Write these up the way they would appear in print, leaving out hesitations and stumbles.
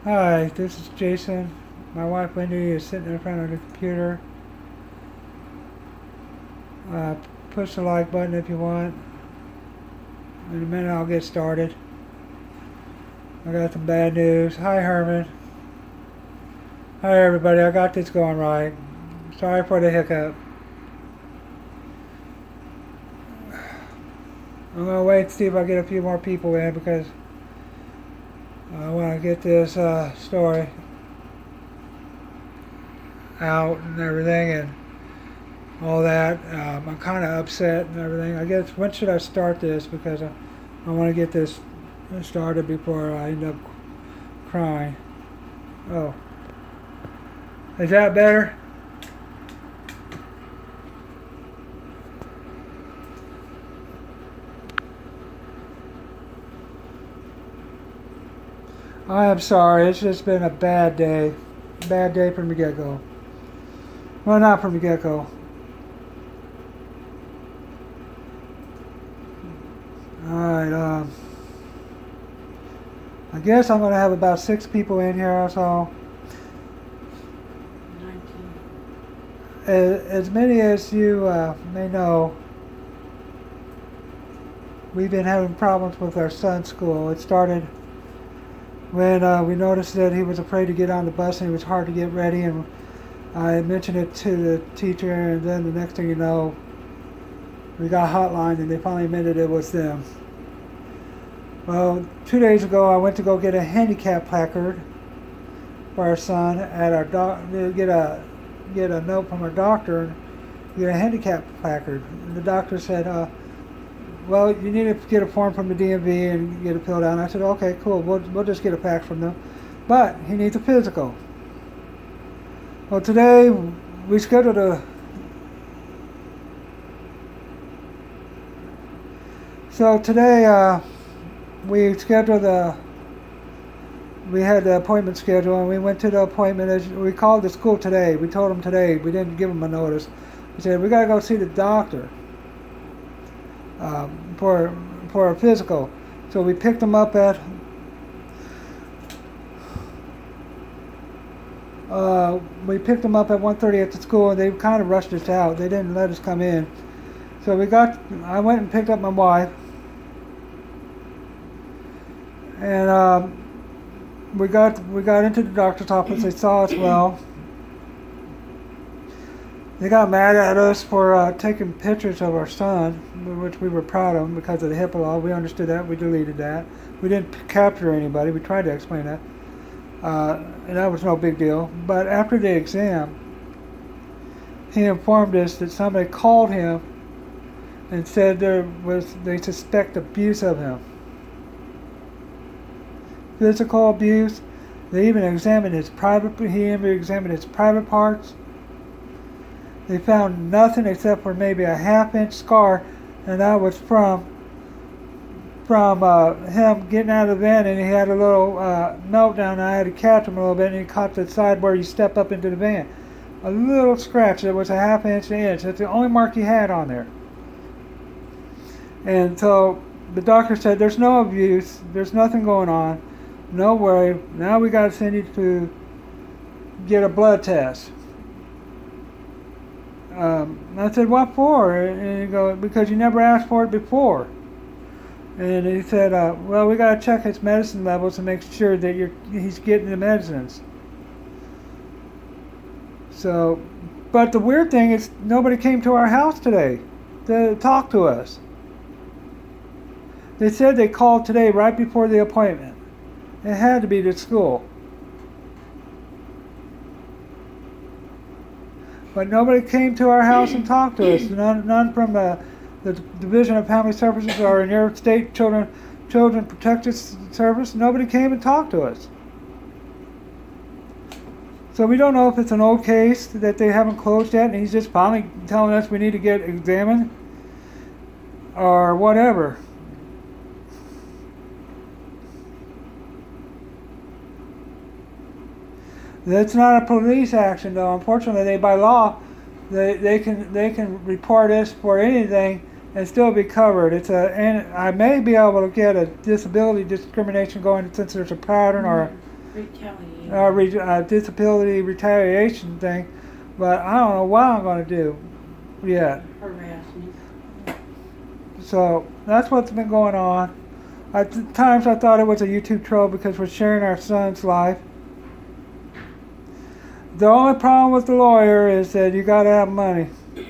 Hi, this is Jason. My wife Wendy is sitting in front of the computer. Uh, Push the like button if you want. In a minute I'll get started. I got some bad news. Hi Herman. Hi everybody, I got this going right. Sorry for the hiccup. I'm going to wait and see if I get a few more people in because I want to get this story out and everything and all that. I'm kind of upset and everything. I guess when should I start this because I want to get this started before I end up crying. Oh, is that better? I am sorry. It's just been a bad day. Bad day from the get-go. Well, not from the get-go. Alright, I guess I'm going to have about 6 people in here or so. 19. As many as you may know, we've been having problems with our son's school. It started when we noticed that he was afraid to get on the bus and it was hard to get ready, and I mentioned it to the teacher, and then the next thing you know, we got a hotline and they finally admitted it was them. Well, 2 days ago I went to go get a handicap placard for our son at our get a note from our doctor and get a handicap placard. And the doctor said, well, you need to get a form from the DMV and get it filled out. And I said, okay, cool, we'll just get a fax from them. But he needs a physical. Well, today we scheduled we had the appointment scheduled, and we went to the appointment. We called the school today. We told them today. We didn't give them a notice. We said, we got to go see the doctor for a physical. So we picked them up at we picked them up at 1:30 at the school, and they kind of rushed us out. They didn't let us come in. So I went and picked up my wife, and we got into the doctor's office. They saw us well. They got mad at us for taking pictures of our son, which we were proud of because of the HIPAA law. We understood that. We deleted that. We didn't capture anybody. We tried to explain that. And that was no big deal. But after the exam, he informed us that somebody called him and said they suspect abuse of him. Physical abuse. They even examined his private parts. They found nothing except for maybe a half-inch scar, and that was from him getting out of the van, and he had a little meltdown, and I had to catch him a little bit, and he caught the side where you step up into the van. A little scratch that was a half-inch to an inch. That's the only mark he had on there. And so the doctor said, there's no abuse, there's nothing going on, no worry, now we got to send you to get a blood test. I said, what for? And he goes, because you never asked for it before. And he said, well, we got to check his medicine levels to make sure that he's getting the medicines. So, but the weird thing is nobody came to our house today to talk to us. They said they called today right before the appointment. It had to be to school. But nobody came to our house and talked to us. None from the Division of Family Services or in your state Children Protective Service. Nobody came and talked to us. So we don't know if it's an old case that they haven't closed yet, and he's just finally telling us we need to get examined, or whatever. That's not a police action, though. Unfortunately, by law, they can report us for anything and still be covered. And I may be able to get a disability discrimination going since there's a pattern or disability retaliation thing, but I don't know what I'm going to do yet. Harassment. So that's what's been going on. At times I thought it was a YouTube troll because we're sharing our son's life. The only problem with the lawyer is that you got to have money. But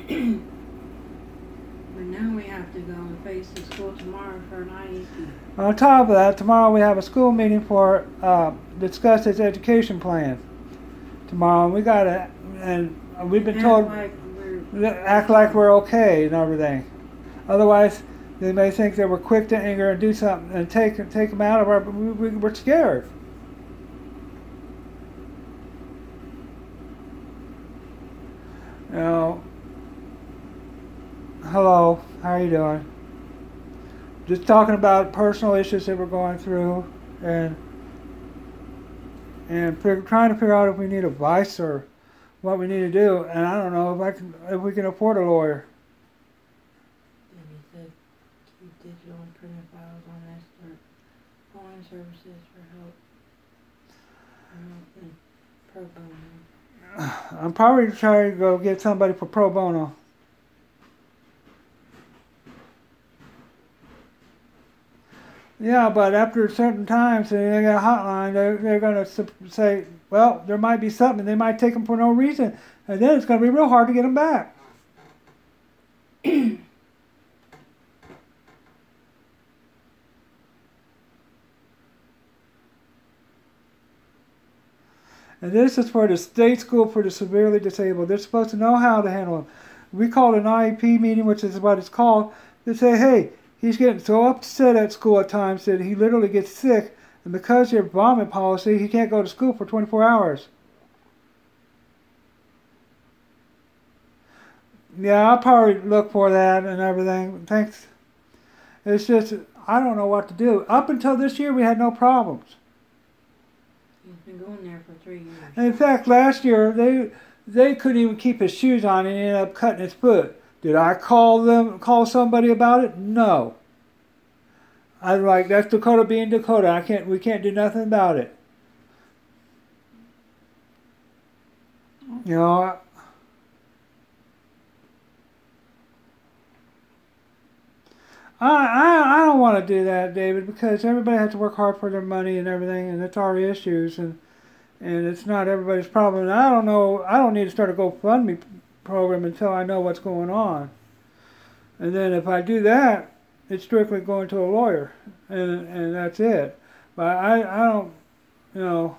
now we have to go and face the school tomorrow for an IEP. On top of that, tomorrow we have a school meeting for discuss his education plan. Tomorrow, and we've been told act like we're okay and everything. Otherwise, they may think that we're quick to anger and do something and take them out of our. We're scared. You know. Hello, how are you doing? Just talking about personal issues that we're going through, and trying to figure out if we need advice or what we need to do. And I don't know if we can afford a lawyer. Then he said keep digital and printed files on this for phone services for help. And pro bono. I'm probably trying to go get somebody for pro bono. Yeah, but after certain times, they got a hotline, they're going to say, well, there might be something. They might take them for no reason. And then it's going to be real hard to get them back. And this is for the state school for the severely disabled. They're supposed to know how to handle them. We called an IEP meeting, which is what it's called. They say, hey, he's getting so upset at school at times that he literally gets sick, and because of your vomit policy, he can't go to school for 24 hours. Yeah, I'll probably look for that and everything. Thanks. It's just, I don't know what to do. Up until this year, we had no problems. He's been going there for 3 years. And in fact, last year, they couldn't even keep his shoes on and he ended up cutting his foot. Did I call somebody about it? No. I'm like, that's Dakota being Dakota. We can't do nothing about it. You know, I don't want to do that, David, because everybody has to work hard for their money and everything, and it's our issues, and it's not everybody's problem. And I don't know. I don't need to start a GoFundMe program until I know what's going on. And then if I do that, it's strictly going to a lawyer, and that's it. But I don't, you know,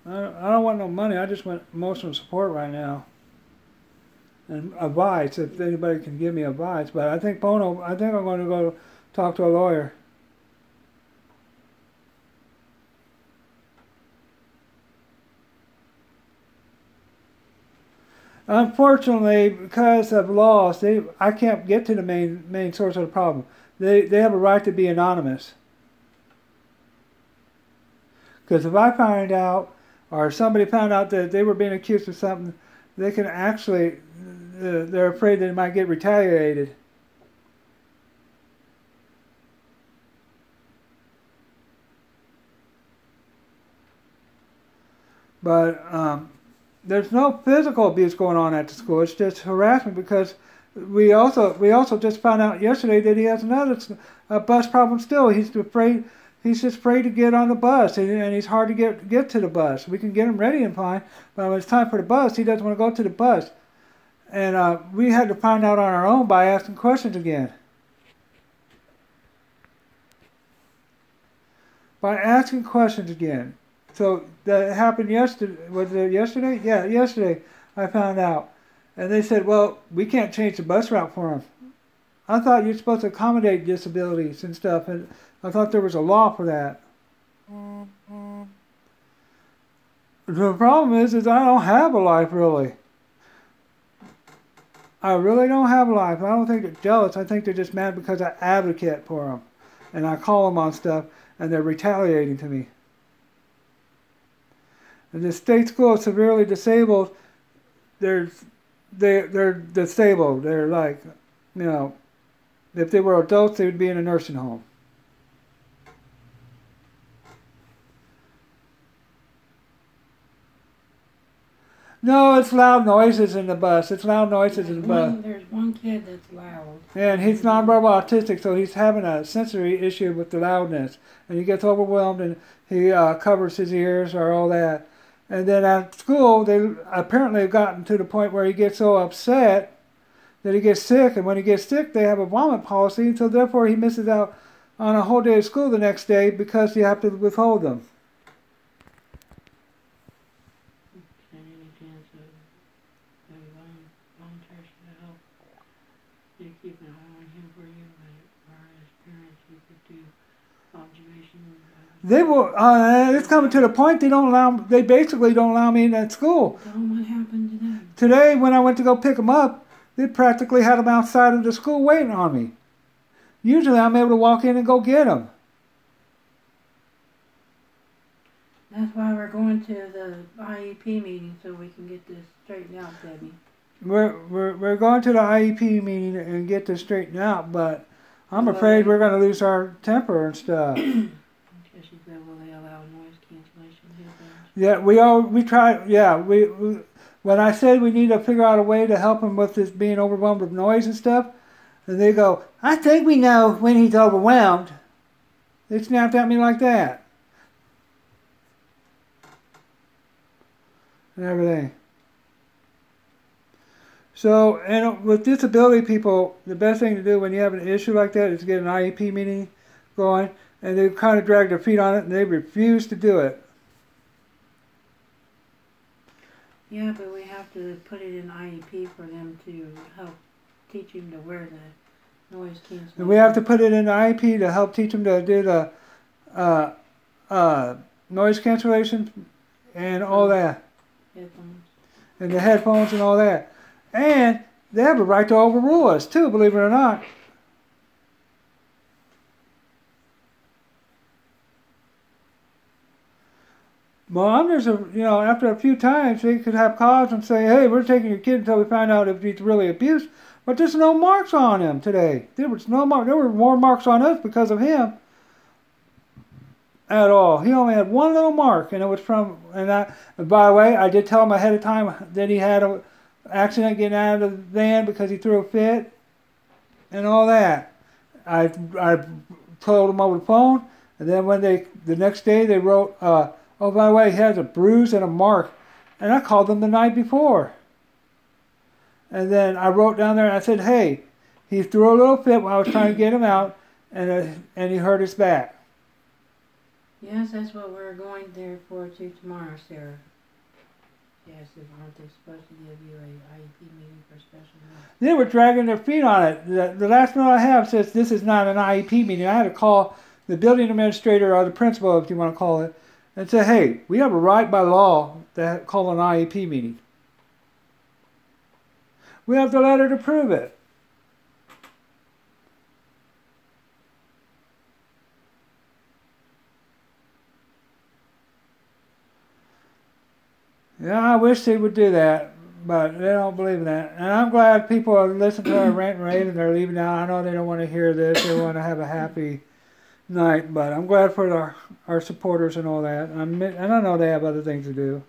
I don't want no money. I just want emotional support right now. And advice, if anybody can give me advice. But I think I'm going to go talk to a lawyer. Unfortunately, because of laws, I can't get to the main source of the problem. They have a right to be anonymous. Because if I find out, or somebody found out that they were being accused of something, they can actually, they're afraid they might get retaliated. But there's no physical abuse going on at the school. It's just harassment because we also just found out yesterday that he has another bus problem still. He's just afraid to get on the bus, and he's hard to get to the bus. We can get him ready and fine, but when it's time for the bus, he doesn't want to go to the bus. And we had to find out on our own by asking questions again. By asking questions again. So that happened yesterday. Was it yesterday? Yeah, yesterday I found out. And they said, well, we can't change the bus route for him. I thought you're supposed to accommodate disabilities and stuff, and I thought there was a law for that. The problem is I don't have a life, really. I really don't have a life. I don't think they're jealous. I think they're just mad because I advocate for them. And I call them on stuff, and they're retaliating to me. And the state school is severely disabled. They're disabled. They're like, you know, if they were adults, they would be in a nursing home. No, it's loud noises in the bus. It's loud noises in the bus. There's one kid that's loud. And he's nonverbal autistic, so he's having a sensory issue with the loudness. And he gets overwhelmed and he covers his ears or all that. And then at school, they apparently have gotten to the point where he gets so upset that he gets sick. And when he gets sick, they have a vomit policy. And so therefore, he misses out on a whole day of school the next day because you have to withhold them. Any chance of volunteers to help you keep an eye on him for you, or as parents, you could do observation? They will. It's coming to the point they don't allow. They basically don't allow me in at school. Tell them what happened today. Today, when I went to go pick them up, they practically had them outside of the school waiting on me. Usually, I'm able to walk in and go get them. That's why we're going to the IEP meeting, so we can get this straightened out, Debbie. We're going to the IEP meeting and get this straightened out, but I'm Well, afraid we're going to lose our temper and stuff. Because she said, will they allow noise cancellation headphones? Yeah, we tried. Yeah, we when I said we need to figure out a way to help him with this being overwhelmed with noise and stuff, and they go, I think we know when he's overwhelmed. They snapped at me like that. And everything. So, and with disability people, the best thing to do when you have an issue like that is get an IEP meeting going, and they kind of drag their feet on it, and they refuse to do it. Yeah, but we have to put it in IEP for them to help teach him to wear the noise cancellation. And we have to put it in IEP to help teach them to do the noise cancellation and all that. Headphones. And the headphones and all that. And they have a right to overrule us too, believe it or not. Well, after a few times, they could have cause and say, hey, we're taking your kid until we find out if he's really abused. But there's no marks on him today. There was no mark. There were more marks on us because of him at all. He only had one little mark, and it was from, and by the way, I did tell him ahead of time that he had an accident getting out of the van because he threw a fit and all that. I told him over the phone, and then when the next day they wrote, oh, by the way, he has a bruise and a mark, and I called them the night before. And then I wrote down there, and I said, hey, he threw a little fit when I was trying to get him out, and he hurt his back. Yes, that's what we're going there for tomorrow, Sarah. Yes, aren't they supposed to give you a IEP meeting for special needs? They were dragging their feet on it. The last note I have says this is not an IEP meeting. I had to call the building administrator or the principal, if you want to call it, and say, hey, we have a right by law to call an IEP meeting. We have the letter to prove it. Yeah, I wish they would do that, but they don't believe in that. And I'm glad people are listening to our rant and rave and they're leaving now. I know they don't want to hear this. They want to have a happy night, but I'm glad for our supporters and all that. And I know they have other things to do.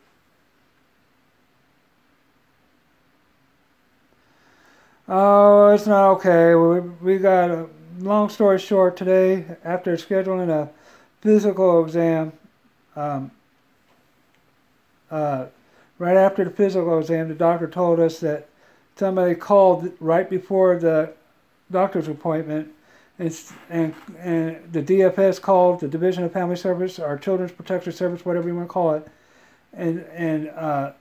Oh, it's not okay. We got a long story short today. After scheduling a physical exam, right after the physical exam, the doctor told us that somebody called right before the doctor's appointment, and the DFS called, the Division of Family Service, or Children's Protection Service, whatever you want to call it, and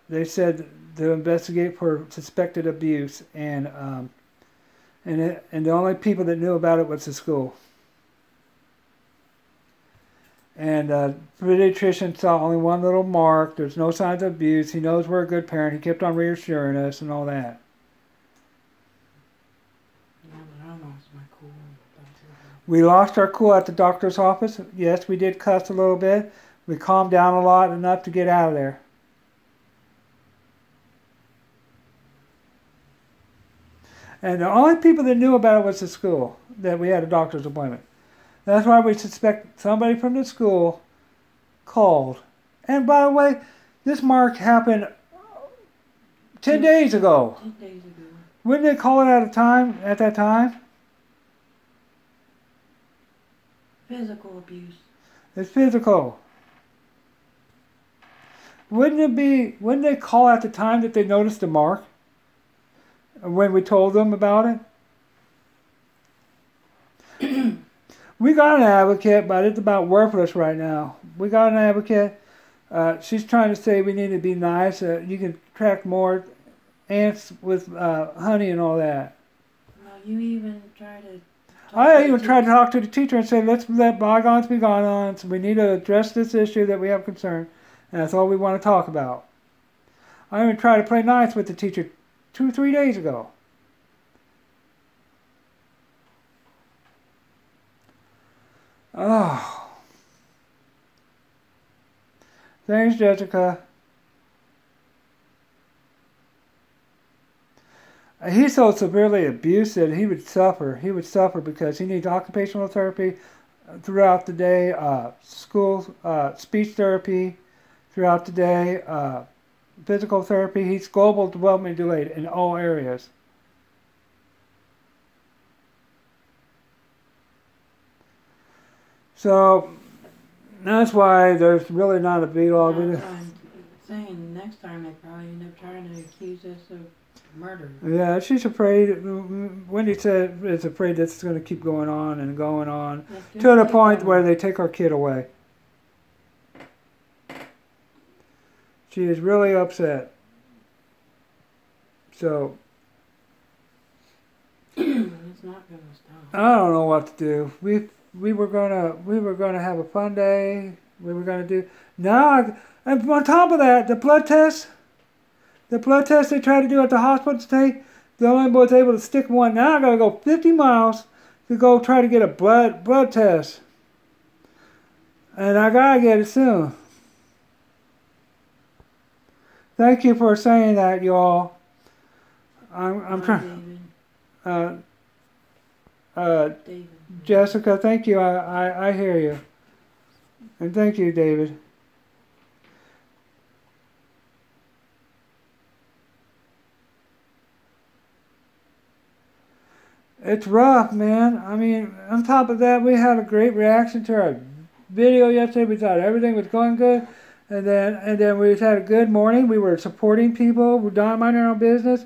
they said to investigate for suspected abuse, and the only people that knew about it was the school. And the pediatrician saw only one little mark. There's no signs of abuse. He knows we're a good parent. He kept on reassuring us and all that. Yeah, but I lost my cool. We lost our cool at the doctor's office. Yes, we did cuss a little bit. We calmed down a lot, enough to get out of there. And the only people that knew about it was the school, that we had a doctor's appointment. That's why we suspect somebody from the school called. And by the way, this mark happened 10 days ago. 10 days ago. Wouldn't they call it at that time? Physical abuse. It's physical. Wouldn't they call at the time that they noticed the mark? When we told them about it? We got an advocate, but it's about worthless right now. We got an advocate. She's trying to say we need to be nice. You can attract more ants with honey and all that. Well, you even try to... I even tried to talk to the teacher and say, let's let bygones be bygones. We need to address this issue that we have concern. And that's all we want to talk about. I even tried to play nice with the teacher 2-3 days ago. Oh. Thanks, Jessica. He's so severely abused that he would suffer. He would suffer because he needs occupational therapy throughout the day, speech therapy throughout the day, physical therapy. He's global development delayed in all areas. So that's why there's really not a vlog. I'm saying next time they probably end up trying to accuse us of murder. Yeah, she's afraid. Wendy said is afraid that's going to keep going on and going on to the point where they take our kid away. She is really upset. So it's not going to stop. I don't know what to do. We were gonna have a fun day. We were gonna do now. And on top of that, the blood test they tried to do at the hospital today, the only was able to stick one. Now I gotta go 50 miles to go try to get a blood test, and I gotta get it soon. Thank you for saying that, y'all. I'm trying. David. Jessica, thank you. I hear you. And thank you, David. It's rough, man. I mean, on top of that, we had a great reaction to our video yesterday. We thought everything was going good. And then we had a good morning. We were supporting people. We're minding our own business.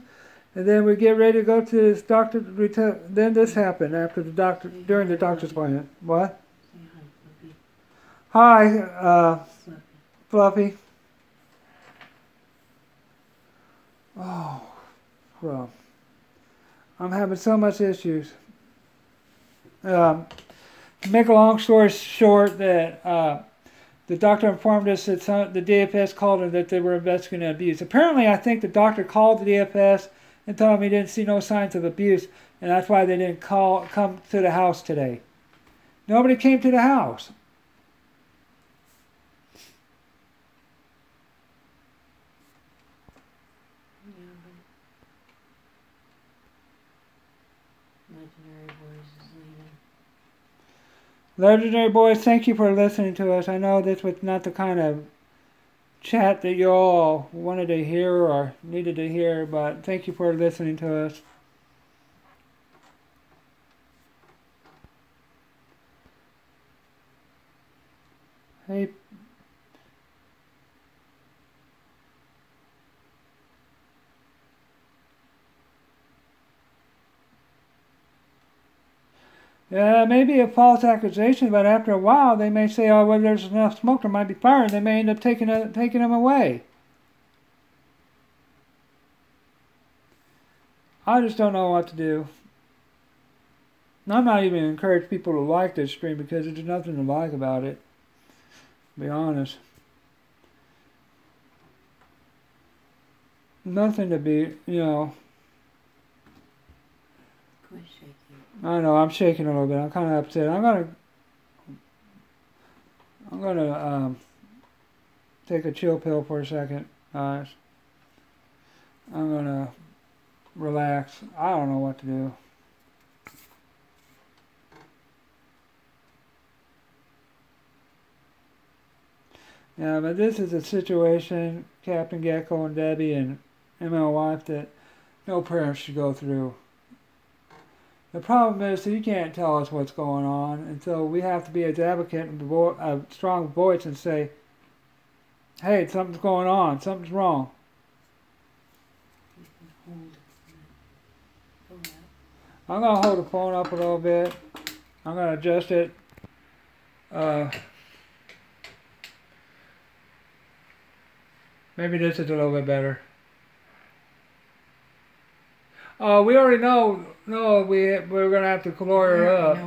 And then we get ready to go to this doctor. Then this happened after during the doctor's appointment. What? Hi, Fluffy. Oh, well, I'm having so much issues. To make a long story short, that the doctor informed us that the DFS called her that they were investigating abuse. Apparently, I think the doctor called the DFS and told him he didn't see no signs of abuse, and that's why they didn't come to the house today. Nobody came to the house. Legendary Boys, thank you for listening to us. I know this was not the kind of chat that you all wanted to hear or needed to hear, but thank you for listening to us. Hey. Yeah, maybe a false accusation, but after a while they may say, oh, well, there's enough smoke, there might be fire, and they may end up taking them away. I just don't know what to do. I'm not even encourage people to like this stream because there's nothing to like about it, to be honest. Nothing to be, Quit shaking. I know, I'm shaking a little bit. I'm kind of upset. I'm gonna take a chill pill for a second, guys. I'm gonna relax. I don't know what to do. Yeah, but this is a situation, Captain Gecko and Debbie and and my wife that no parent should go through. The problem is that you can't tell us what's going on, and so we have to be as advocate and a strong voice and say, hey, something's going on, something's wrong. I'm going to hold the phone up a little bit. I'm going to adjust it. Maybe this is a little bit better. We already know we're going to have to lawyer up.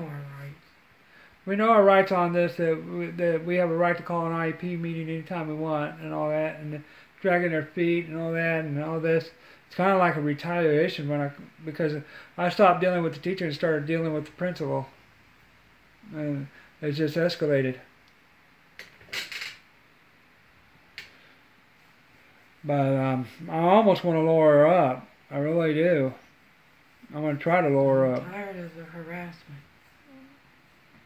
We know our rights on this, that we have a right to call an IEP meeting anytime we want and all that, and dragging their feet and all that and all this. It's kind of like a retaliation because I stopped dealing with the teacher and started dealing with the principal. And it's just escalated. But I almost want to lower her up. I really do. I'm going to try to lower her up. I'm tired of the harassment.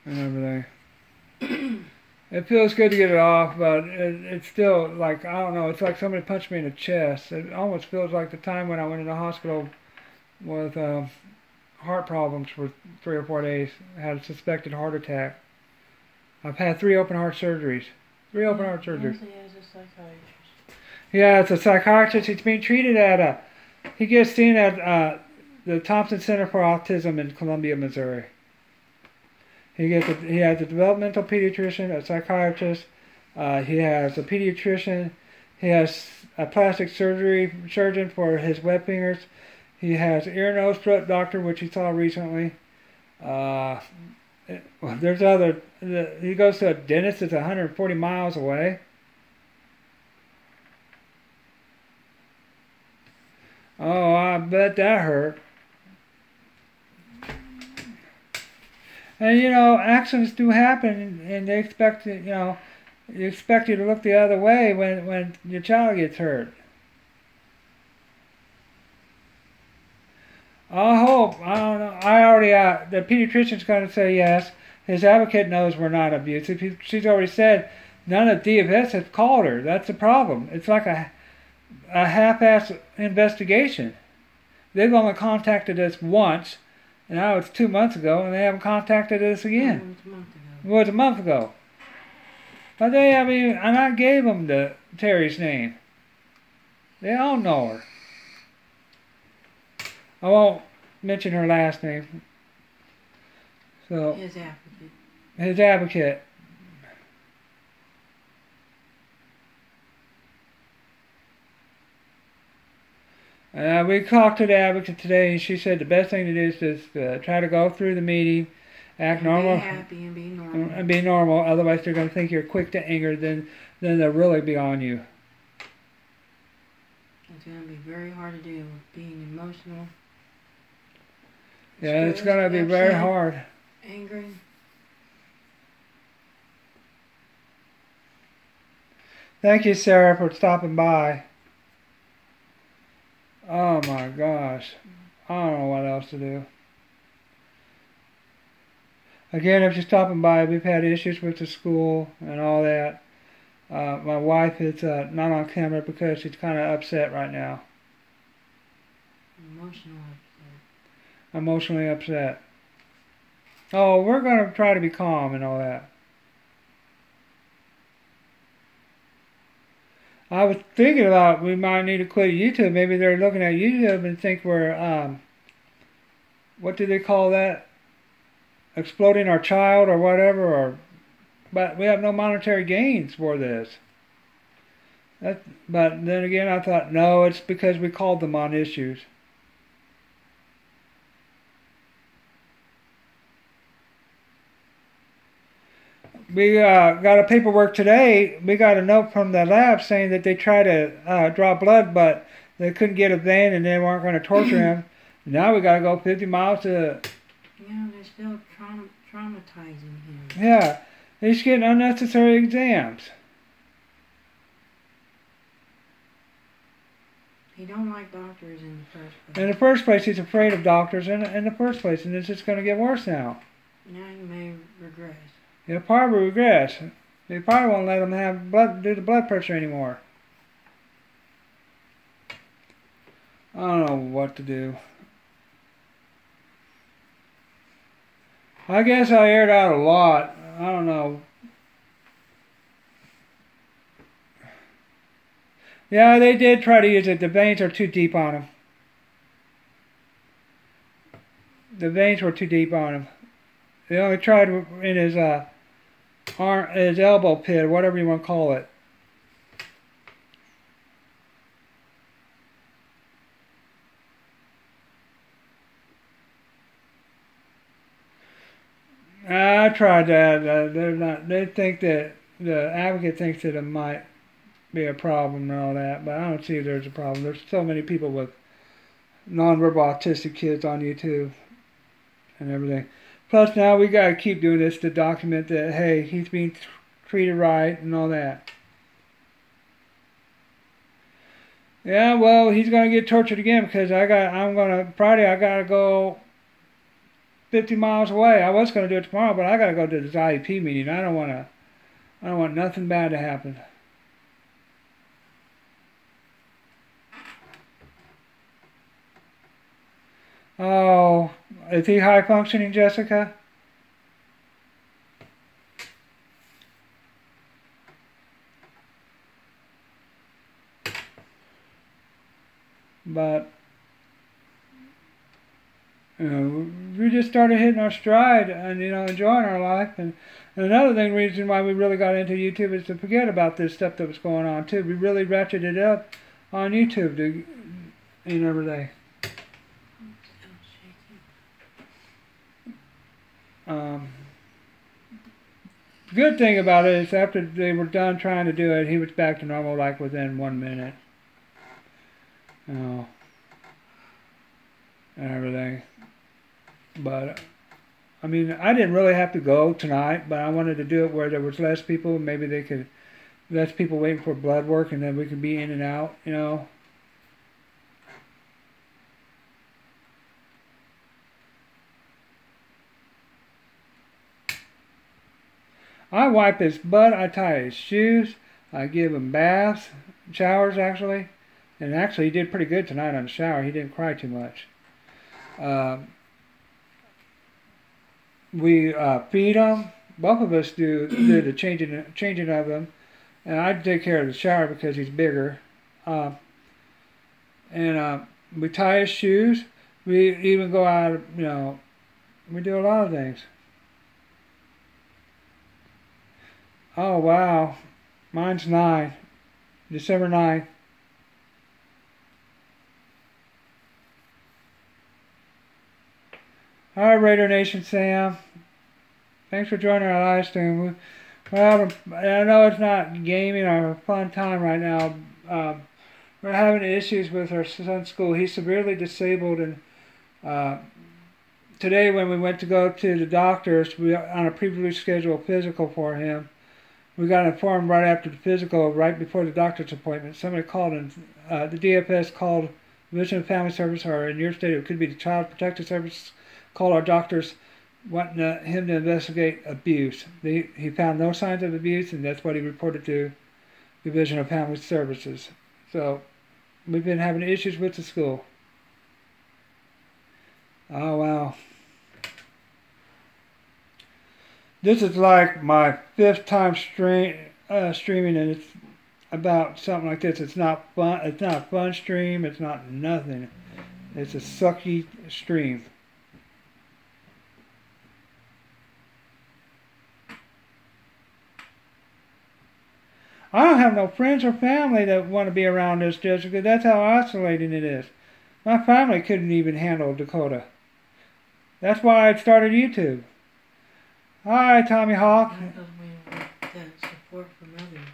And everything. It feels good to get it off, but it's still like, I don't know, it's like somebody punched me in the chest. It almost feels like the time when I went into the hospital with heart problems for 3 or 4 days. I had a suspected heart attack. I've had 3 open heart surgeries. 3 open heart surgeries. He has a psychiatrist. Yeah, it's a psychiatrist. He's being treated he gets seen at the Thompson Center for Autism in Columbia, Missouri. He has a developmental pediatrician, a psychiatrist. He has a pediatrician. He has a plastic surgeon for his wet fingers. He has ear, nose, throat doctor, which he saw recently. There's other. He goes to a dentist that's 140 miles away. Oh, I bet that hurt. And accidents do happen, and they expect you expect you to look the other way when your child gets hurt. I hope. I don't know. I already the pediatrician's going to say yes. His advocate knows we're not abusive. She's already said none of DFS has called her. That's the problem. It's like a half-ass investigation. They've only contacted us once. And now it's 2 months ago, and they haven't contacted us again. It was a month ago. But and I gave them Terry's name. They all know her. I won't mention her last name. So His advocate. His advocate. We talked to the advocate today, and she said the best thing to do is just try to go through the meeting, act normal, be happy and be normal. And be normal. Otherwise, they're going to think you're quick to anger. Then they'll really be on you. It's going to be very hard to do. Being emotional. Yeah, it's going to be very hard. Angry. Thank you, Sarah, for stopping by. Oh my gosh. I don't know what else to do. Again, if you're stopping by, we've had issues with the school and all that. My wife is not on camera because she's kind of upset right now. Emotionally upset. Oh, we're going to try to be calm and all that. I was thinking about we might need to quit YouTube. Maybe they're looking at YouTube and think we're, what do they call that? Exploding our child or whatever. But we have no monetary gains for this. But then again, I thought, no, it's because we called them on issues. We got a paperwork today. We got a note from the lab saying that they tried to draw blood, but they couldn't get a vein and they weren't going to torture him. Now we got to go 50 miles to... Yeah, they're still traumatizing him. Yeah, he's getting unnecessary exams. He don't like doctors in the first place. In the first place, he's afraid of doctors in the first place, and it's just going to get worse now. Now he may regress. He'll probably regress. They probably won't let him do the blood pressure anymore. I don't know what to do. I guess I aired out a lot. I don't know. Yeah, they did try to use it. The veins are too deep on him. The veins were too deep on him. They only tried in his arm, his elbow pit, whatever you want to call it. I tried that. They're not. They think that the advocate thinks that it might be a problem and all that, but I don't see there's a problem. There's so many people with nonverbal autistic kids on YouTube and everything. Plus, now we gotta keep doing this to document that hey, he's being treated right and all that. Yeah, well, he's gonna get tortured again because Friday I gotta go 50 miles away. I was gonna do it tomorrow, but I gotta go to this IEP meeting. I don't want nothing bad to happen. Oh, is he high functioning, Jessica? But we just started hitting our stride and enjoying our life. And another reason why we really got into YouTube is to forget about this stuff that was going on too. We really ratcheted it up on YouTube and everything. Good thing about it is after they were done trying to do it, he was back to normal like within 1 minute. And everything. But I mean, I didn't really have to go tonight, but I wanted to do it where there was less people. Maybe less people waiting for blood work, and then we could be in and out, I wipe his butt, I tie his shoes, I give him baths, showers actually. And actually he did pretty good tonight on the shower. He didn't cry too much. We feed him. Both of us do the changing of him. And I take care of the shower because he's bigger. And we tie his shoes. We even go out, we do a lot of things. Oh, wow. Mine's 9. December 9th. All right, Raider Nation Sam. Thanks for joining our live stream. I know it's not gaming or a fun time right now. We're having issues with our son's school. He's severely disabled, and today when we went to go to the doctors, on a previously scheduled physical for him, we got informed right after the physical, right before the doctor's appointment. Somebody called, and the DFS called Division of Family Service, or in your state it could be the Child Protective Service, called our doctors wanting him to investigate abuse. He found no signs of abuse, and that's what he reported to Division of Family Services. So we've been having issues with the school. Oh, wow. This is like my 5th time streaming, and it's about something like this. It's not fun. It's not a fun stream. It's not nothing. It's a sucky stream. I don't have no friends or family that want to be around this, Jessica. That's how isolating it is. My family couldn't even handle Dakota. That's why I started YouTube. Hi, Tommy Hawk. Because we want that support from others.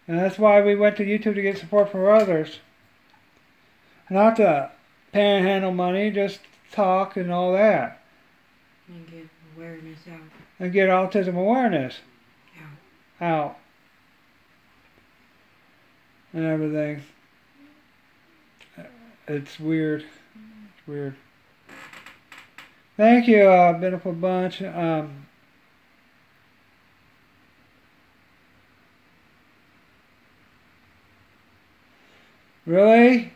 And that's why we went to YouTube, to get support from others. Not to panhandle money, just talk and all that. And get awareness out. And get autism awareness out. And everything. It's weird. It's weird. Thank you, Beautiful Bunch. Really?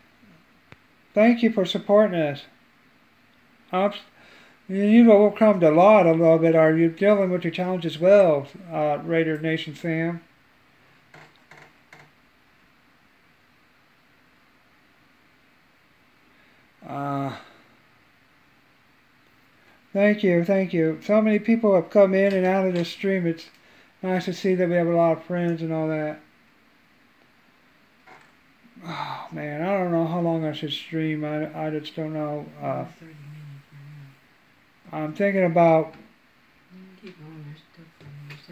Thank you for supporting us. You've overcome a lot a little bit. Are you dealing with your challenge as well, Raider Nation fam? Uh, thank you, thank you. So many people have come in and out of this stream. It's nice to see that we have a lot of friends and all that. Oh man, I don't know how long I should stream. I just don't know. 30 minutes I'm thinking about. Keep going. There's still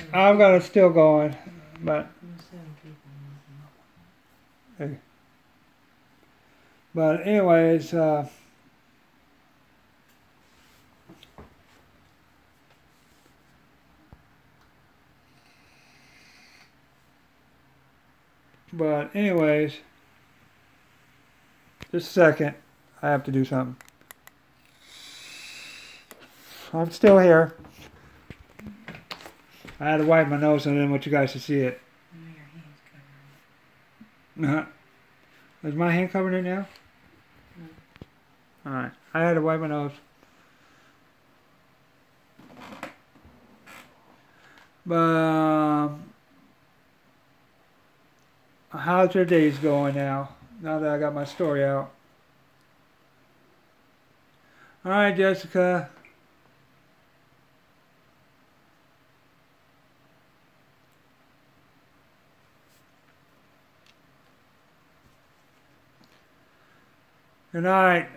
7 I've got it still going, but. There's 7 people. Hey. But anyways, just a second. I have to do something. I'm still here. I had to wipe my nose and I didn't want you guys to see it. Your hand's covered. Is my hand covering it now? No. Alright. I had to wipe my nose. But, how's your days going now? Now that I got my story out. Alright, Jessica. Good night.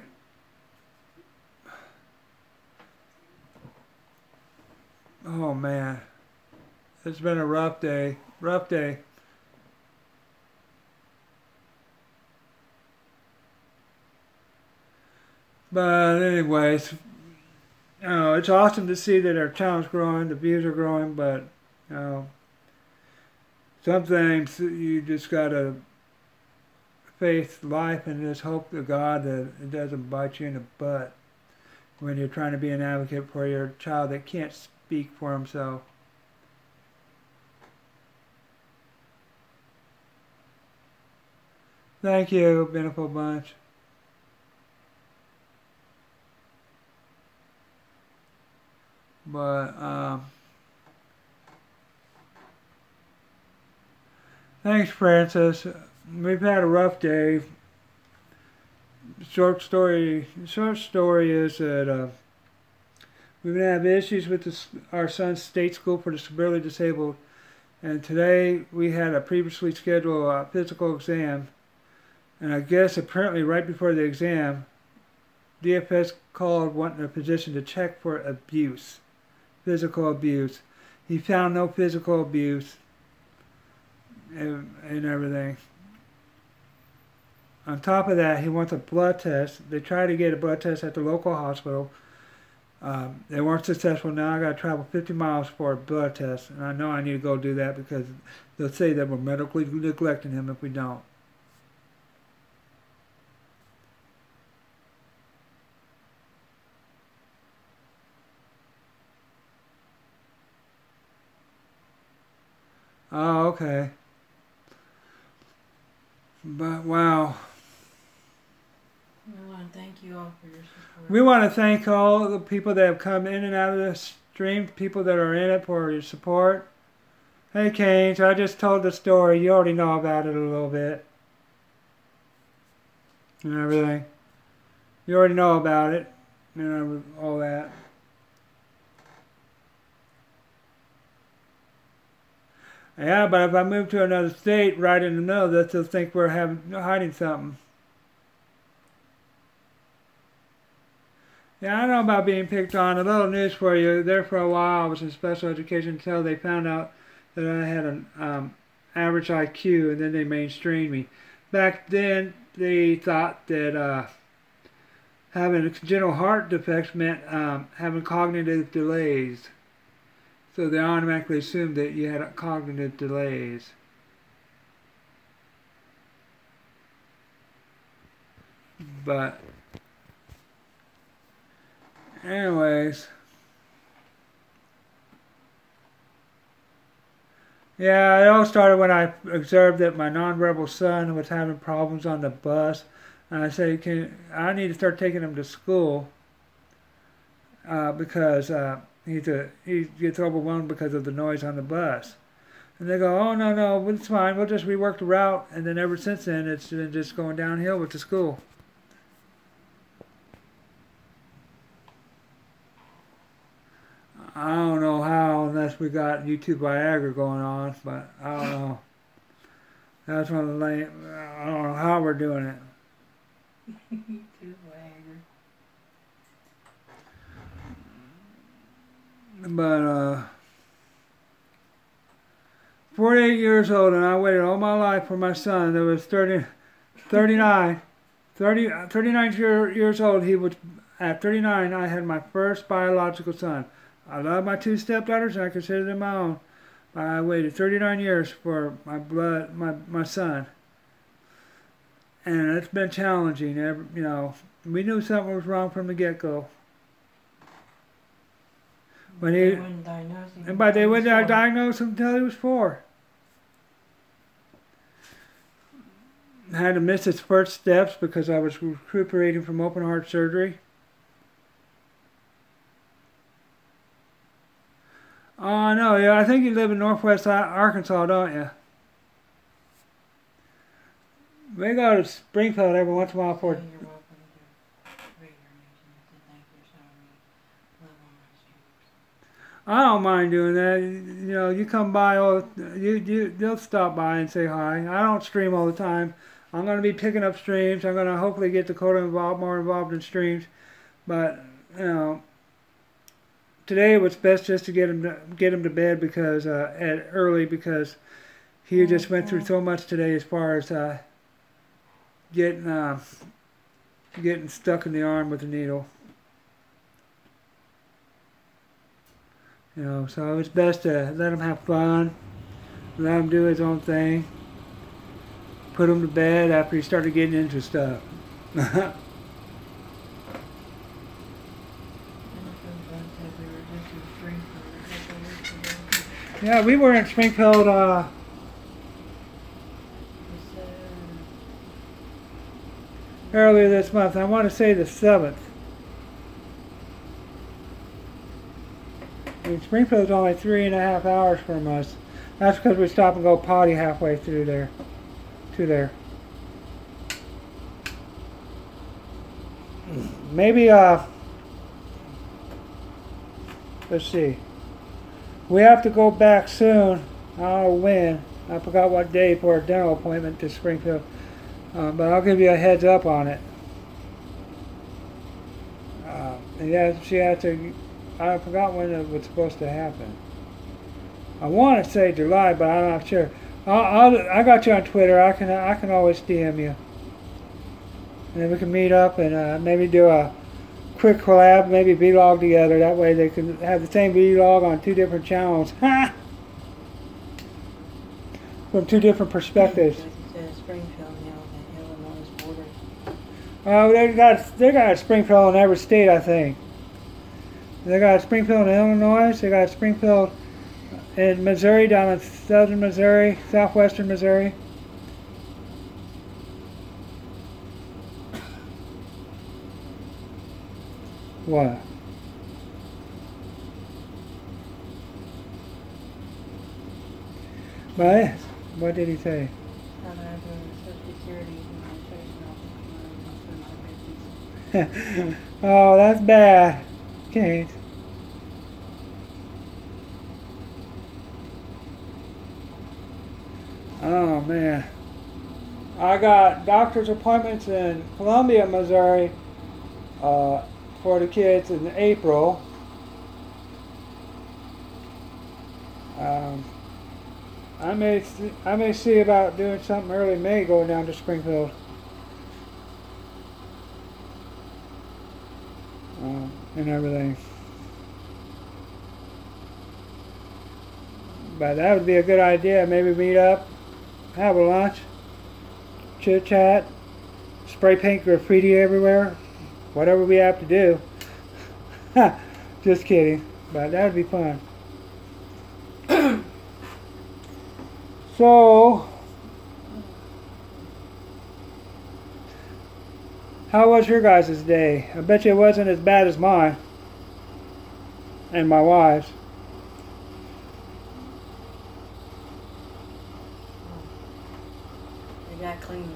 Oh man. It's been a rough day. Rough day. But anyways, it's awesome to see that our channel's growing, the views are growing, but some things you just gotta face life and just hope to God that it doesn't bite you in the butt when you're trying to be an advocate for your child that can't speak for himself. Thank you, Beautiful Bunch. But, thanks, Francis. We've had a rough day. Short story is that we've been having issues with our son's state school for the severely disabled, and today we had a previously scheduled physical exam, and I guess apparently right before the exam, DFS called wanting a physician to check for abuse, physical abuse. He found no physical abuse and everything. On top of that, he wants a blood test. They tried to get a blood test at the local hospital. They weren't successful. Now I got to travel 50 miles for a blood test, and I know I need to go do that because they'll say that we're medically neglecting him if we don't. Oh, okay. But wow. We want to thank you all for your support. We want to thank all the people that have come in and out of the stream, people that are in it for your support. Hey, Kane, so I just told the story. You already know about it a little bit. And everything. You already know about it. And all that. Yeah, but if I move to another state right in the middle, they'll think we're hiding something. Yeah, I don't know about being picked on. A little news for you. There for a while, I was in special education until they found out that I had an average IQ, and then they mainstreamed me. Back then, they thought that having a congenital heart defects meant having cognitive delays. So they automatically assumed that you had cognitive delays. But anyways, Yeah, it all started when I observed that my nonverbal son was having problems on the bus. And I said, I need to start taking him to school because he gets overwhelmed because of the noise on the bus. And they go, oh, no, no, it's fine. We'll just rework the route. And then ever since then, it's been just going downhill with the school. I don't know how, unless we got YouTube Viagra going on, but I don't know. That's one of the lame. I don't know how we're doing it. YouTube Viagra. But 48 years old, and I waited all my life for my son that was 39 years old. He was, at 39, I had my first biological son. I love my two stepdaughters, and I consider them my own. But I waited 39 years for my son. And it's been challenging. We knew something was wrong from the get-go. They wouldn't diagnose him. But they wouldn't diagnose him until he was 4. I had to miss his first steps because I was recuperating from open heart surgery. Oh, no, yeah, I think you live in Northwest Arkansas, don't you? We go to Springfield every once in a while for... You're welcome to rate your mention to thank your sorry. Love on my streamers. I don't mind doing that. You come by, you'll stop by and say hi. I don't stream all the time. I'm going to be picking up streams. I'm going to hopefully get Dakota more involved in streams. But, today it was best just to get him to bed because early because he just went through so much today as far as getting stuck in the arm with the needle. So it was best to let him have fun, let him do his own thing, put him to bed after he started getting into stuff. Yeah, we were in Springfield earlier this month. I want to say the 7th. Springfield's only 3.5 hours from us. That's because we stop and go potty halfway through there. To there. Maybe, let's see. We have to go back soon. I don't know when. I forgot what day for a dental appointment to Springfield. But I'll give you a heads up on it. She had to. I forgot when it was supposed to happen. I want to say July, but I'm not sure. I got you on Twitter. I can always DM you, and then we can meet up and maybe do a quick collab, maybe vlog together. That way they can have the same vlog on 2 different channels. From 2 different perspectives. Springfield, the Illinois border. They got Springfield in every state, I think. They got Springfield in Illinois. They got Springfield in Missouri, down in southern Missouri, southwestern Missouri. What? But what did he say? Oh, that's bad. Can't. Oh man. I got doctor's appointments in Columbia, Missouri for the kids in April. I may see about doing something early May going down to Springfield. And everything. But that would be a good idea. Maybe meet up, have a lunch, chit chat, spray paint graffiti everywhere, whatever we have to do. Just kidding, but that would be fun. So, how was your guys' day? I bet you it wasn't as bad as mine and my wife's. They got cleaned.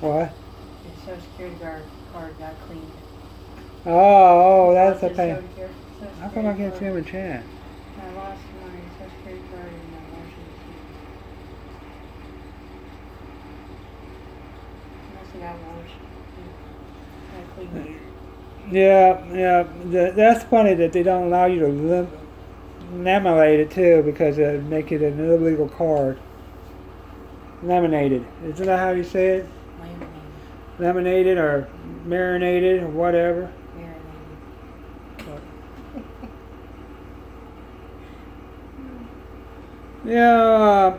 What? The Social Security card got cleaned. Oh, that's a The pain. Social How come I Security can't card. see him in chat? I lost my Social Security card in my washing machine. Unless it got washed. Got cleaned. Yeah. That's funny that they don't allow you to laminate it too, because it would make it an illegal card. Laminated. Isn't that how you say it? Laminated. Laminated or marinated or whatever. Marinated. Yeah.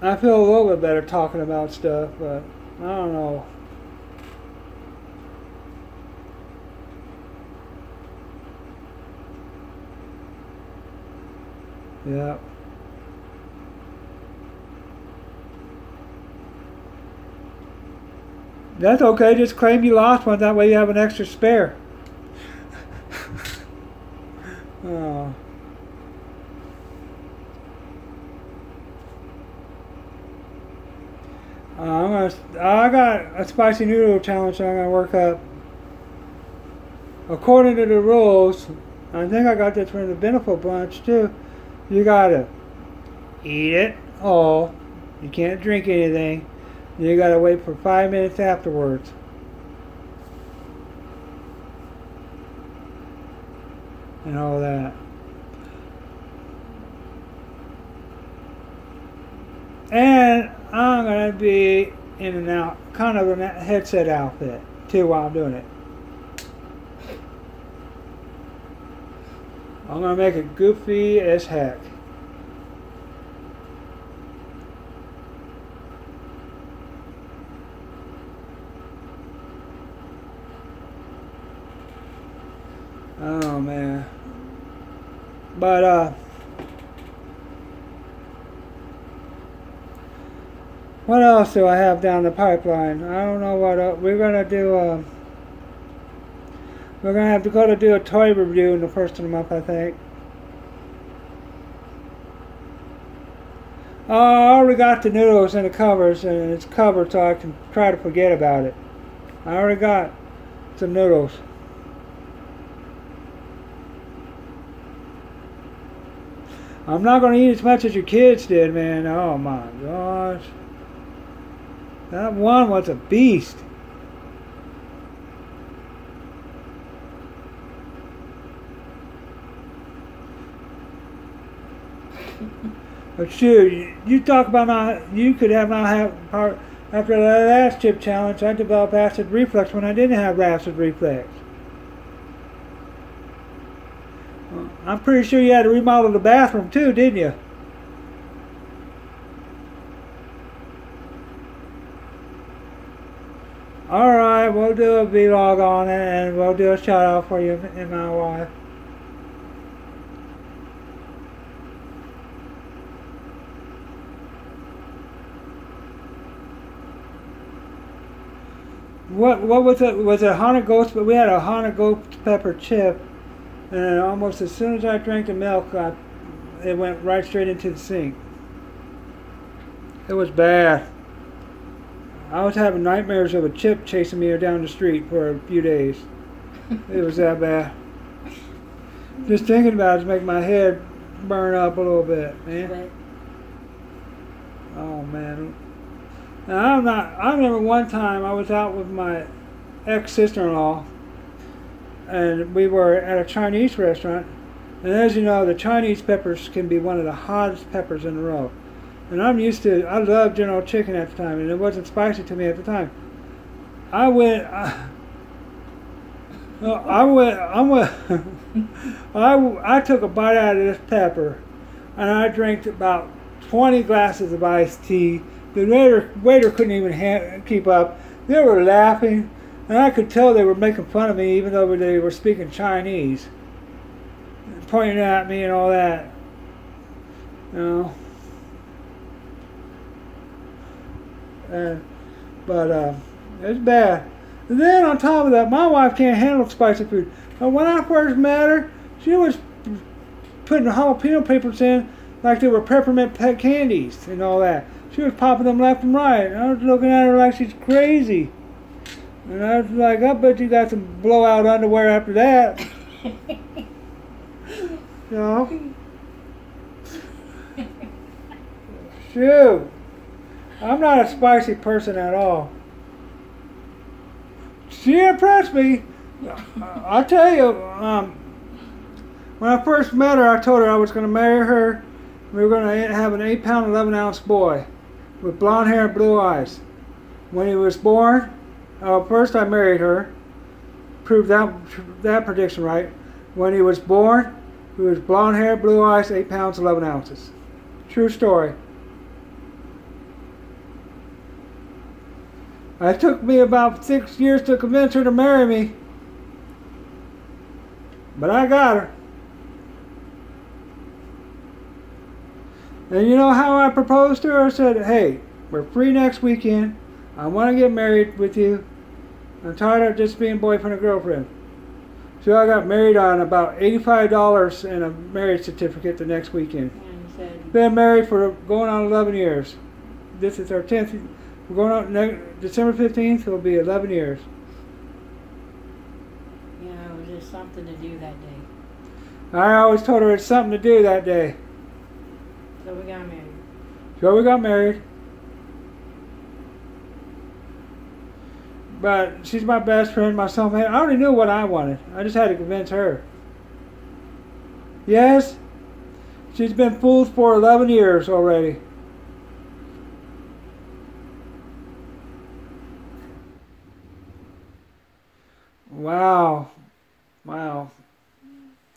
I feel a little bit better talking about stuff, but I don't know. Yeah. That's okay, just claim you lost one, that way you have an extra spare. Oh. I got a spicy noodle challenge that I'm gonna work up. According to the rules, I think I got this from the Benefit Bunch too. You gotta eat it all. You can't drink anything. You gotta wait for 5 minutes afterwards. And all that. And I'm gonna be in and out, kind of a headset outfit too while I'm doing it. I'm gonna make it goofy as heck. Oh man. But what else do I have down the pipeline? I don't know what we're gonna do. We're gonna have to go to do a toy review in the first of the month, I think. Oh, I already got the noodles in the covers, and it's covered so I can try to forget about it. I already got some noodles. I'm not gonna eat as much as your kids did, man. Oh my gosh. That one was a beast. But shoot, you talk about you could have not have part after the last chip challenge. I developed acid reflux when I didn't have acid reflux. I'm pretty sure you had to remodel the bathroom too, didn't you? Alright, we'll do a vlog on it, and we'll do a shout out for you and my wife. What was it? Was it Haunted Ghost? But we had a Haunted Ghost pepper chip, and almost as soon as I drank the milk, it went right straight into the sink. It was bad. I was having nightmares of a chip chasing me down the street for a few days. It was that bad. Just thinking about it making my head burn up a little bit, man. Oh man. Now, I remember one time I was out with my ex-sister-in-law, and we were at a Chinese restaurant, and as you know, the Chinese peppers can be one of the hottest peppers in the world. And I loved General Chicken at the time, and it wasn't spicy to me at the time. I took a bite out of this pepper, and I drank about 20 glasses of iced tea. The waiter couldn't even keep up. They were laughing, and I could tell they were making fun of me, even though they were speaking Chinese, pointing at me and all that. You know. But it's bad. And then on top of that, my wife can't handle spicy food. But when I first met her, she was putting jalapeno peppers in like they were peppermint pet candies and all that. She was popping them left and right. And I was looking at her like she's crazy. And I was like, I bet you got some blowout underwear after that. You know? Shoot. I'm not a spicy person at all. She impressed me. I'll tell you, when I first met her, I told her I was going to marry her. We were going to have an 8-pound, 11-ounce boy with blonde hair and blue eyes. When he was born, first I married her, proved that prediction right. When he was born, he was blonde hair, blue eyes, 8 pounds, 11 ounces. True story. It took me about 6 years to convince her to marry me. But I got her. And you know how I proposed to her? I said, hey, we're free next weekend. I want to get married with you. I'm tired of just being boyfriend and girlfriend. So I got married on about $85 and a marriage certificate the next weekend. Been married for going on 11 years. This is our 10th. We're going on December 15th. It'll be 11 years. Yeah, it was just something to do that day. I always told her it's something to do that day. So we got married. So we got married. But she's my best friend, my soulmate. I already knew what I wanted. I just had to convince her. Yes, she's been fooled for 11 years already. Wow. Wow.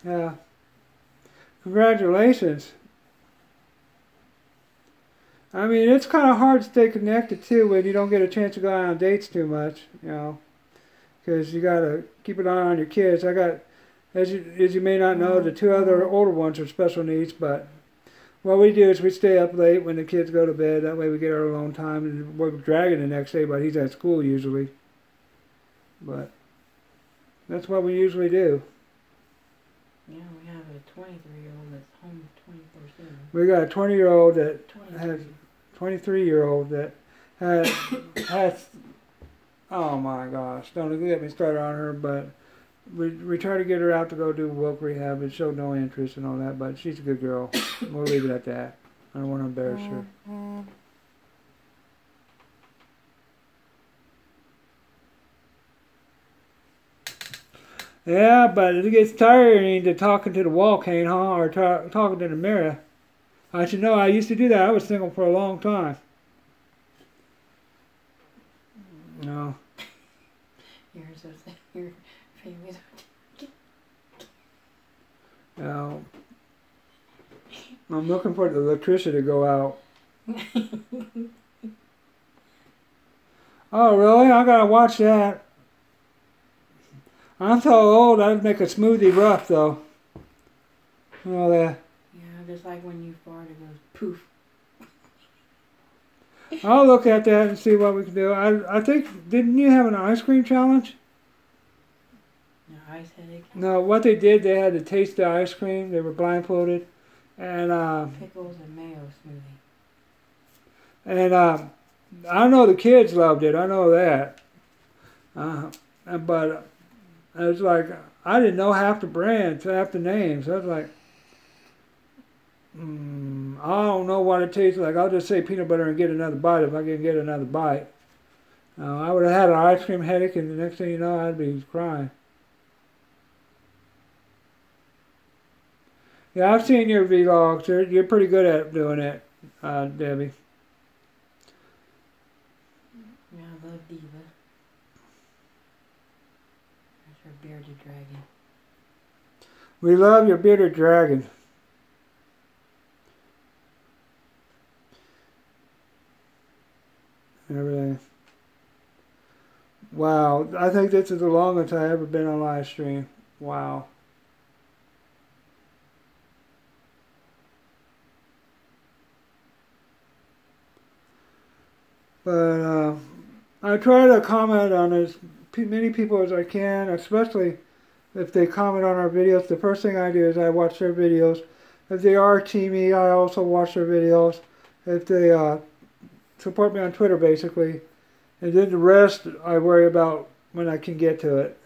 Yeah. Congratulations. I mean, it's kind of hard to stay connected too when you don't get a chance to go out on dates too much, you know, because you got to keep an eye on your kids. I got, as you may not know, the 2 other older ones are special needs, but what we do is we stay up late when the kids go to bed. That way we get our alone time, and we're dragging the next day, but he's at school usually. But that's what we usually do. Yeah, we have a 23-year-old that's home 24/7. We got a 20-year-old that has 23-year-old that has, oh my gosh, don't get me started on her, but we try to get her out to go do woke rehab and showed no interest and all that, but she's a good girl. We'll leave it at that. I don't want to embarrass her. Yeah, but it gets tiring to talking to the wall cane, huh? Or talking to the mirror. I should know, I used to do that. I was single for a long time. No. You're so sad. Your family's No. I'm looking for the electricity to go out. Oh, really? I gotta watch that. I'm so old, I'd make a smoothie rough, though. You know that. Yeah, just like when you fart, it goes poof. I'll look at that and see what we can do. I think, didn't you have an ice cream challenge? No, ice headache. No, what they did, they had to taste the ice cream. They were blindfolded. And, Pickles and mayo smoothie. And I know the kids loved it. I know that. But it was like, I didn't know half the brands, half the names. I was like, I don't know what it tastes like. I'll just say peanut butter and get another bite if I can get another bite. I would have had an ice cream headache, and the next thing you know, I'd be crying. Yeah, I've seen your vlogs. You're pretty good at doing it, Debbie. Yeah, I love Diva. That's her bearded dragon. We love your bearded dragon. Everything. Wow, I think this is the longest I've ever been on live stream. Wow. But I try to comment on as many people as I can, especially if they comment on our videos. The first thing I do is I watch their videos. If they are teamy, I also watch their videos. If they support me on Twitter, basically. And then the rest I worry about when I can get to it.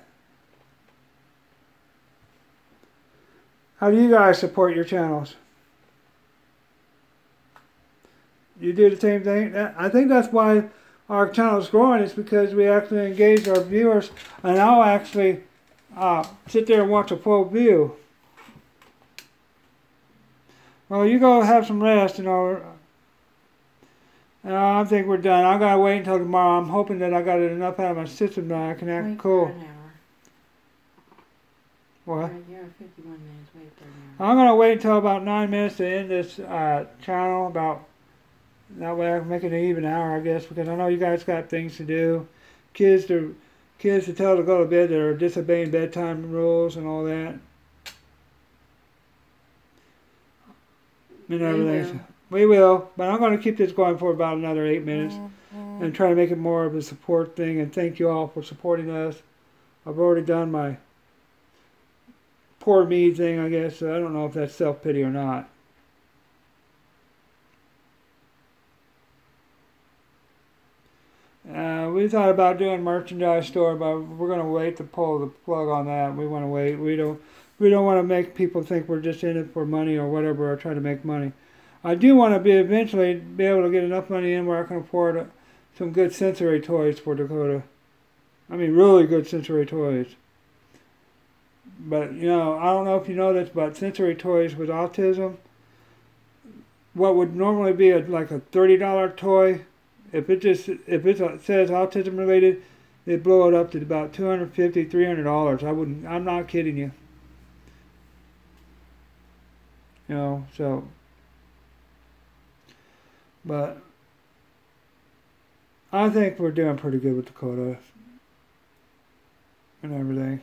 How do you guys support your channels? You do the same thing? I think that's why our channel is growing, is because we actually engage our viewers, and I'll actually sit there and watch a full view. Well, you go have some rest, I think we're done. I gotta wait until tomorrow. I'm hoping that I got enough out of my system that I can act Wait cool. for an hour. What? You're at 51 minutes. Wait for an I'm gonna wait until about 9 minutes to end this channel. About that way I can make it an even hour, I guess, because I know you guys got things to do. Kids to tell to go to bed that are disobeying bedtime rules and all that. And everything. We will, but I'm going to keep this going for about another 8 minutes and try to make it more of a support thing. And thank you all for supporting us. I've already done my poor me thing, I guess. So I don't know if that's self-pity or not. We thought about doing merchandise store, but we're going to wait to pull the plug on that. We want to wait. We don't want to make people think we're just in it for money or whatever, or try to make money. I do want to eventually be able to get enough money in where I can afford some good sensory toys for Dakota. I mean, really good sensory toys. But, I don't know if you know this, but sensory toys with autism, what would normally be like a $30 toy, if it says autism related, they blow it up to about $250, $300. I'm not kidding you. So. But I think we're doing pretty good with Dakota and everything.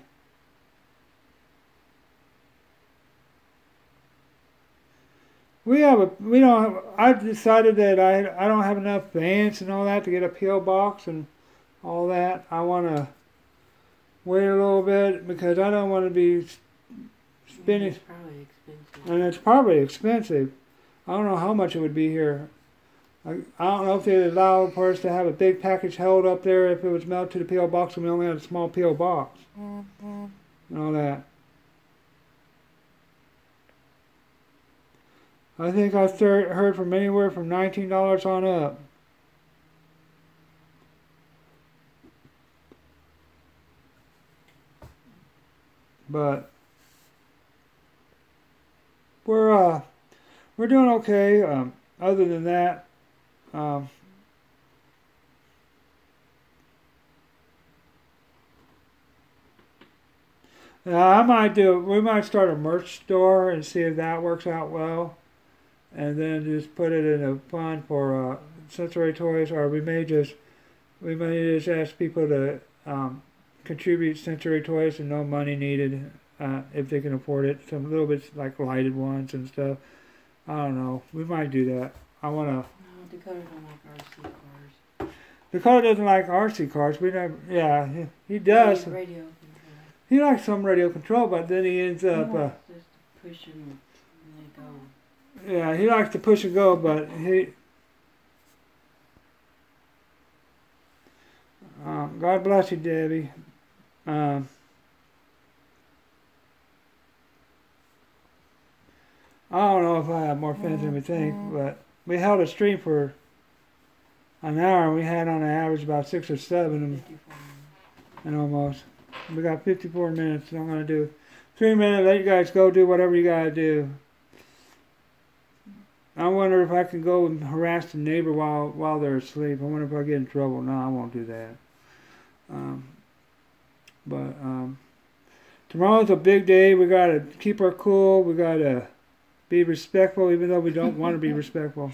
I've decided that I don't have enough pants and all that to get a P.O. box and all that. I want to wait a little bit because I don't want to be spending. It's probably expensive. And it's probably expensive. I don't know how much it would be here. I don't know if they'd allow for us to have a big package held up there if it was mailed to the P.O. box and we only had a small P.O. box. And all that. I think I've heard from anywhere from $19 on up. But we're doing okay. Other than that, we might start a merch store and see if that works out well, and then just put it in a fund for sensory toys, or we may just ask people to contribute sensory toys and no money needed if they can afford it. Some little bit like lighted ones and stuff. I don't know. We might do that. I want to. No, Dakota don't like RC cars. Dakota doesn't like RC cars. We never. Yeah, he does. Radio control. He likes some radio control, but then he ends up. He likes just to push them and they go. Yeah, he likes to push and go, but he. God bless you, Debbie. I don't know if I have more fans than we think, but we held a stream for an hour, and we had on an average about 6 or 7 and almost. We got 54 minutes, so I'm going to do 3 minutes, let you guys go do whatever you got to do. I wonder if I can go and harass the neighbor while they're asleep. I wonder if I get in trouble. No, I won't do that. Tomorrow's a big day. We got to keep our cool. We got to be respectful, even though we don't want to be respectful.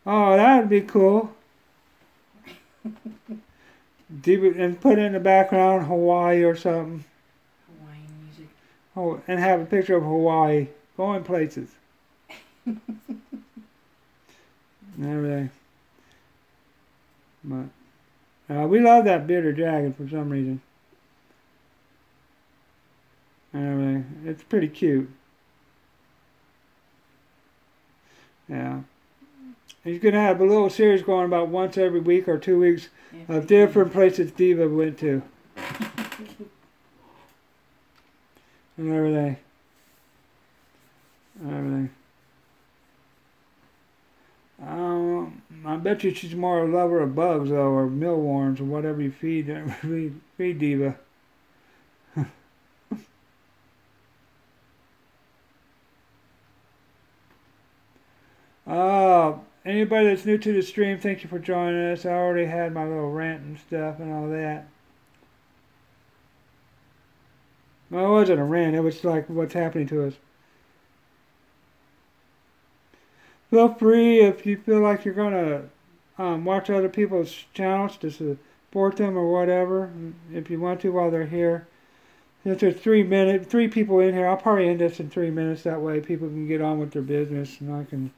Oh, that would be cool. And put in the background Hawaii or something. Hawaiian music. Oh, and have a picture of Hawaii going places. and everything. But we love that bearded dragon for some reason. And everything. It's pretty cute. Yeah. He's going to have a little series going about once every week or 2 weeks of different places Diva went to. And everything. And everything. I bet you she's more a lover of bugs, though, or mealworms, or whatever you feed Diva. Anybody that's new to the stream, thank you for joining us. I already had my little rant and stuff and all that. Well, it wasn't a rant. It was like what's happening to us. Feel free if you feel like you're going to watch other people's channels to support them or whatever. If you want to while they're here. Since there's 3 people in here, I'll probably end this in 3 minutes. That way people can get on with their business and I can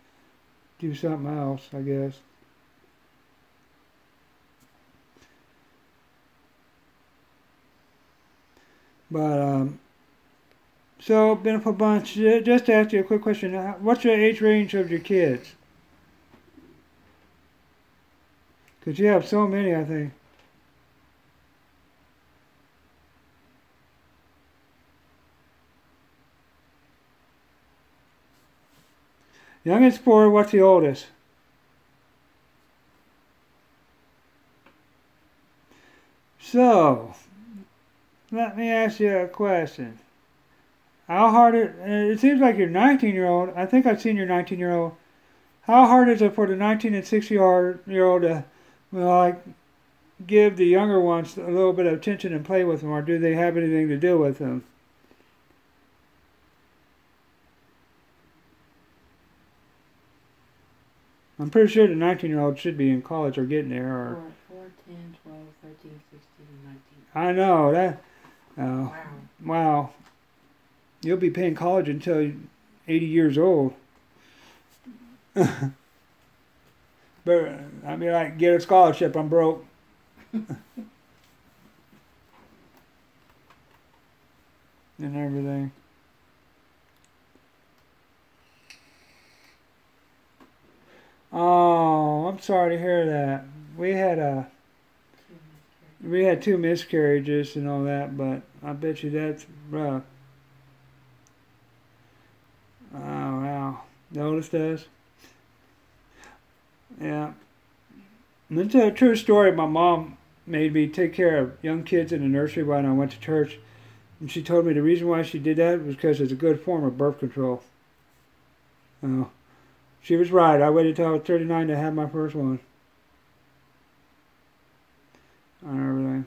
do something else, I guess. But, so, Benefit Bunch, just to ask you a quick question. What's your age range of your kids? Because you have so many, I think. Youngest 4, what's the oldest? So, let me ask you a question. How hard it seems like you're 19-year-old. I think I've seen your 19-year-old. How hard is it for the 19 and 60-year-old to, like, give the younger ones a little bit of attention and play with them, or do they have anything to do with them? I'm pretty sure the 19-year-old should be in college or getting there. Or 4, 10, 12, 13, 16, 19. I know that. Wow. Wow. You'll be paying college until you're 80 years old. But I mean, like, get a scholarship. I'm broke. And everything. Oh, I'm sorry to hear that. We had 2 miscarriages and all that, but I bet you that's rough. Oh, wow. The oldest does? Yeah. And it's a true story. My mom made me take care of young kids in the nursery when I went to church. And she told me the reason why she did that was because it's a good form of birth control. Oh. She was right. I waited till I was 39 to have my first one. And everything.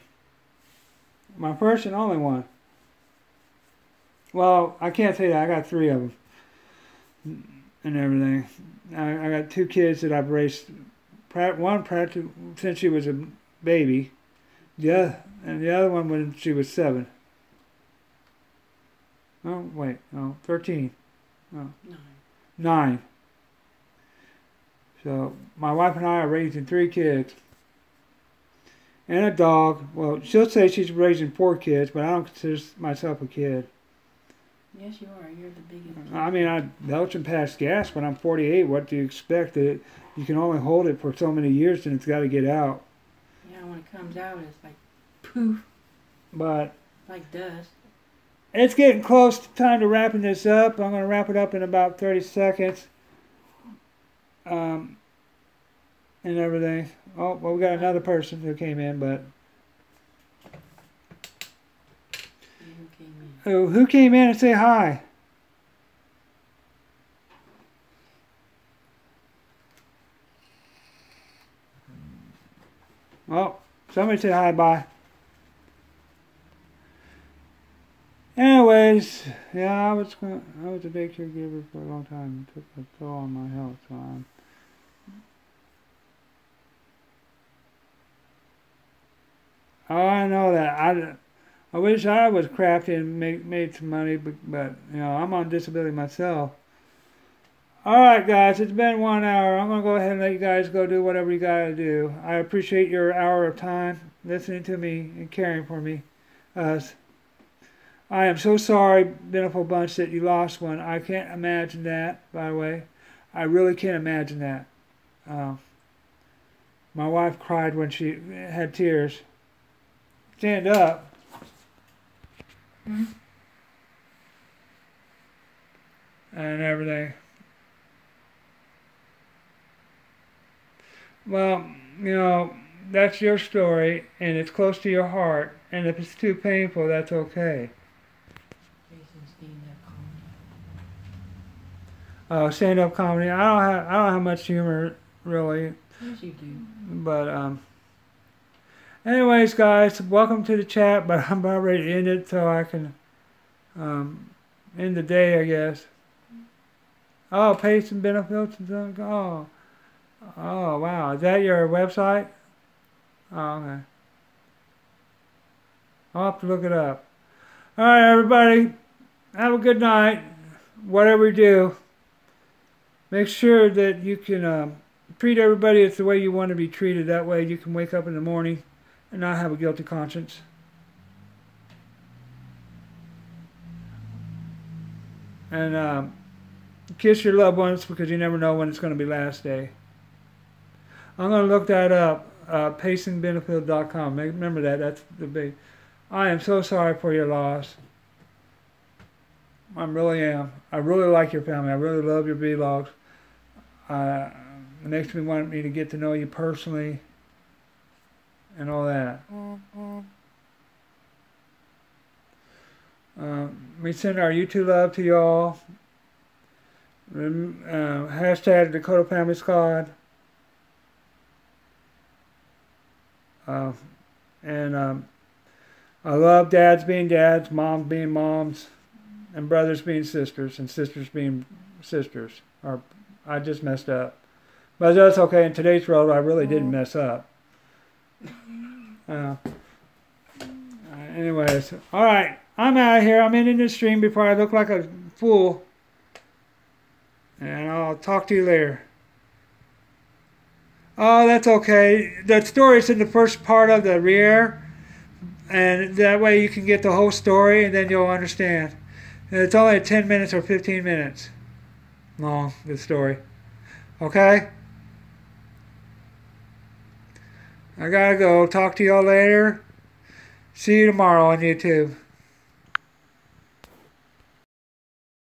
My first and only one. Well, I can't say that. I got 3 of them. And everything. I got 2 kids that I've raised. One practically since she was a baby. And the other one when she was 7. Oh, wait. No, 13. Oh. 9. So, my wife and I are raising 3 kids. And a dog. Well, she'll say she's raising 4 kids, but I don't consider myself a kid. Yes, you are. You're the biggest. I mean, I belch and pass gas when I'm 48. What do you expect? That you can only hold it for so many years and it's got to get out. Yeah, when it comes out, it's like poof. But like dust. It's getting close to time to wrapping this up. I'm going to wrap it up in about 30 seconds. And everything. Oh, well, we got another person who came in, but... Who came in and say hi? Oh, somebody said hi, bye. Anyways, yeah, I was a big caregiver for a long time. It took a toll on my health, so I know that. I wish I was crafty and made some money, but you know, I'm on disability myself. Alright guys, it's been 1 hour. I'm going to go ahead and let you guys go do whatever you got to do. I appreciate your hour of time listening to me and caring for me. I am so sorry, Beautiful Bunch, that you lost one. I can't imagine that, by the way. I really can't imagine that. My wife cried when she had tears. Stand up. Hmm? And everything. Well, that's your story, and it's close to your heart. And if it's too painful, that's okay. Jason stand-up Stand-up comedy. I don't have much humor, really. comedy. Yes, you do. But anyways, guys, welcome to the chat. But I'm about ready to end it so I can end the day, I guess. Oh, pay some benefits and stuff. Oh, wow. Is that your website? Oh, okay. I'll have to look it up. All right, everybody. Have a good night. Whatever you do, make sure that you can treat everybody as the way you want to be treated. That way you can wake up in the morning and not have a guilty conscience. And kiss your loved ones, because you never know when it's going to be last day. I'm going to look that up. PaysonBenefield.com. Remember that. That's the big. I am so sorry for your loss. I really am. I really like your family. I really love your vlogs. It makes me want me to get to know you personally and all that. We send our YouTube love to y'all. Hashtag Dakota Family Squad. And I love dads being dads, moms being moms, and brothers being sisters, and sisters being sisters. Or I just messed up. But that's okay. In today's world, I really didn't mess up. Anyways, all right. I'm out of here. I'm ending this stream before I look like a fool. And I'll talk to you later. Oh, that's okay. The story's in the first part of the rear. And that way you can get the whole story and then you'll understand. And it's only 10 minutes or 15 minutes long, the story. Okay? I gotta go. Talk to y'all later. See you tomorrow on YouTube.